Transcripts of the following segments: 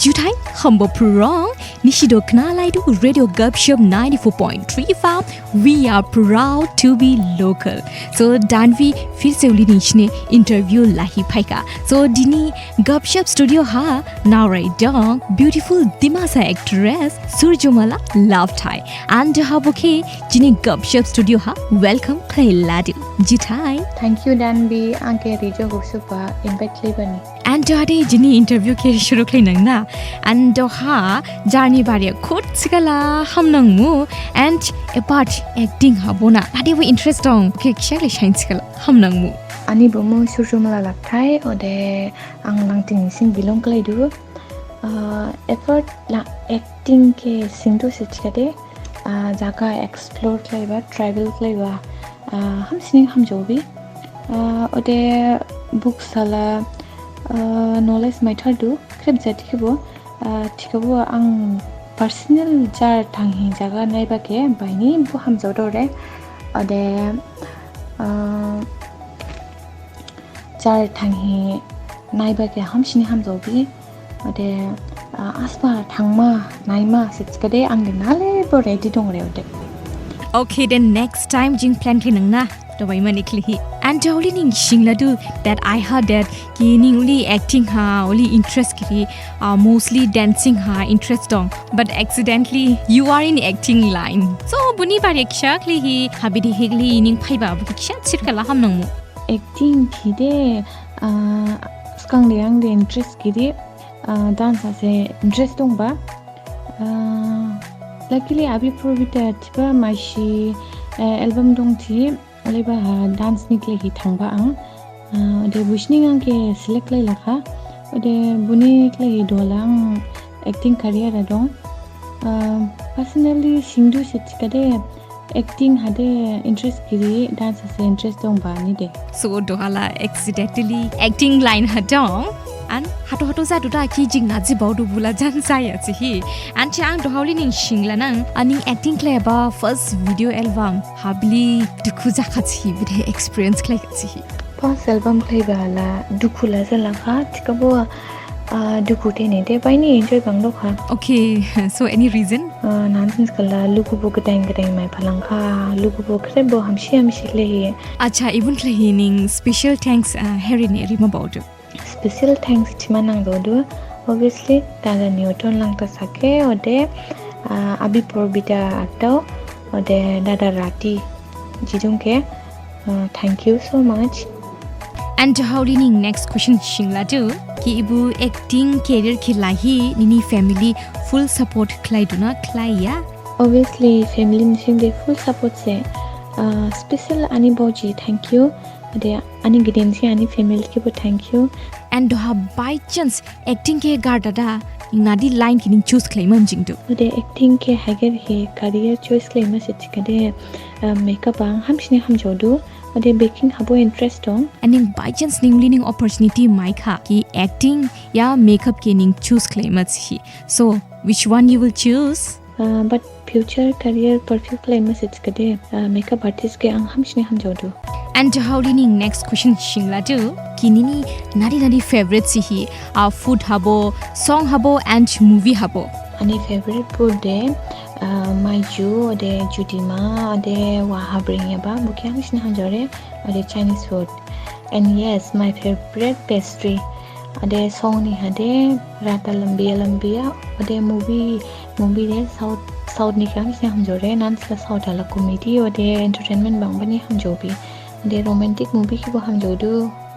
Jutai humble prong Nishido Knalaidu Radio Gupshup 94.3 farm. We are proud to be local. So Danvi Filsuli Nishne interview Lahi Paika. So Dini Gupshup studio ha now right down beautiful DIMASA actress Surjomala Lafthai. And haboke Jini Gupshup studio ha welcome Clay Ladu. Jutai. Thank you Danvi Anke Radio Gupshup invite Lebani. And today Jini interview ke shuru klay nang na. And ha jarni baria khot sigala hamnang mu and apart acting habona. Ade we interest dong ke kshale shain sigala hamnang mu. Ani bomo Surjomala Lafthai ode ang langting sing bilong klay du. Effort la acting ke sing du sichkade jaga explore klay ba travel klay ba ham sing ham jobi ode book sala knowledge matter do krep jatikibo tikabo ang personal jar thanghi jaga naiba ke baini bu ham jodore ode jar thanghi naiba ke hamsini ham jobi ode aspa thangma naima sitskade ang nale bo ready dongre ode. Okay, then next time jing plan klinang na Dawai manikli. And only ning shingla do that I heard that ki ning only acting ha only interest kiri mostly dancing ha interest dong but accidentally you are in acting line. So buni bariksha kli hi habidi higli ning phaiba buksha sirkala hamnang mu. Acting kide skang liang de interest kiri dance ase interest dong ba luckily abi provita tiba mashi album dong thi Oleba dance nikle hi thangba ang de bushning ang ke select lai lakha ode buni kle hi dolang acting career adong personally singdu sitkade acting hade interest kiri dance ase interest dong ba ni de so dohala accidentally acting line hadong and hato za duda ki jing na ji baudu bula jan sai achi hi and chang dohali ning shingla nang ani acting clay ba first video album habli dukhu ja khachi bide experience clay achi hi first album clay bala dukhu la jala kha tikabo dukhu te ne de bai ni enjoy bang lo kha okay so any reason nonsense kala luku bo gadang mai phalang kha luku bo khre bo hamshi le hi acha even clay ning special thanks herin rim about special thanks chimanang do obviously tada newton lang ta sake ode abi porbita atto ode dada rati jijungke thank you so much. And how lining next question shingla do ki ibu acting career ki lahi nini family full support klai duna klai ya obviously family ning de full support se special ani boji thank you ode ani gidensi ani family ke bo thank you and do have by chance acting ke gardada ingadi line kining choose claim jing do ode acting ke hager he career choice claim se chikade makeup ang hamsini ham jodu ode baking habo interest on and in by chance ning learning opportunity mai kha ki acting ya makeup ke ning choose claim hi so which one you will choose but future career perfect claim se chikade makeup artist ke ang hamsini ham jodu. And how lining next question shingla do kinini nari favorite si hi food habo song habo and movie habo ani favorite food de my ju de judima de wa habring ba bukyang shin hanjore de Chinese food and yes my favorite pastry ade song ni hade rata lambia ade movie de south ni kam shin hanjore nan sla south ala comedy ode entertainment bang bani hamjobi the romantic movie ki bo ham jodu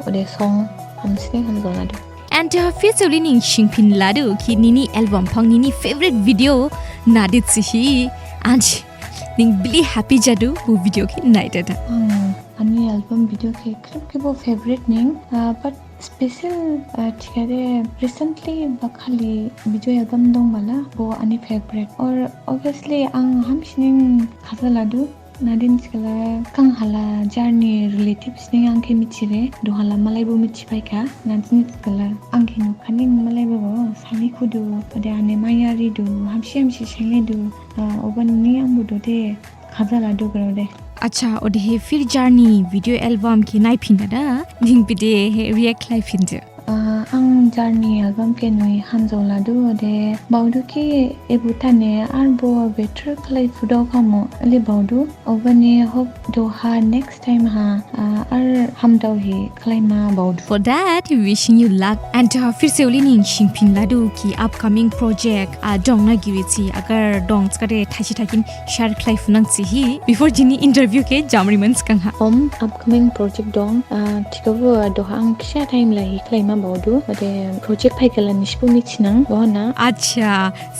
ode song ham sing ham zona do and feature lining shingpin ladu ki nini album phang nini favorite video nadit si and ning really happy jadu bu video ki nighted ani album video ke clip ke bo favorite ning but special tikare recently bakhali video album dong bala bo ani favorite or obviously ang ham sing khazala do nadin skala kang hala journey relatives ning angke michire do hala malai bo michipai ka nadin skala angke no khaning malai bo sami khudu ode ane mayari do hamshi sele do oban ni ambu do de khazala do grode acha ode he fir journey video album ki nai phinda da ning bide he react live phinde ang journey album ke nui hamzo ladu de baudu ki ebutane arbo better clay fudo kamo ali baudu ovane hope do ha next time ha ar hamdau hi claima baudu. For that, wishing you luck and फिर से उली निंग शिंपिन लाडू की upcoming project dong na giwiti agar dong skare thachi thakin share life nang sihi before jini interview ke jamri mans kang ha upcoming project dong tikabu do ang kisha time lai claima baudu ade project phai kala nishpu michnang bona. Acha,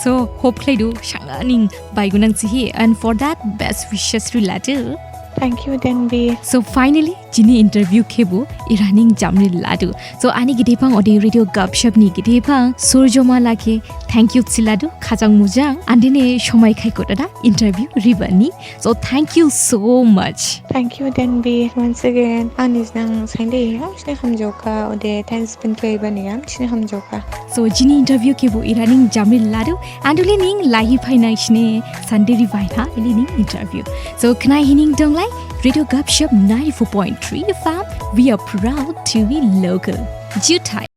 so hope klaidu shanganing baigunang sihi and for that best wishes related. Thank you Danvi. So finally, jini interview kebo iraning jamri ladu. So ani gidepang ode radio Gupshup ni gidepang Surjomala ke thank you siladu khajang mujang andine shomai khai kotara interview ribani. So thank you so much. Thank you Danvi once again. Anis nang sande ha sne hamjoka ode time spend kai bani am sne hamjoka. So jini interview kebo iraning jamri ladu andule ning lahi phaina sne Sunday rivaina ilining interview. So knai hining dong lai Radio Gupshup 94.3 FM, we are proud to be local. Jutai.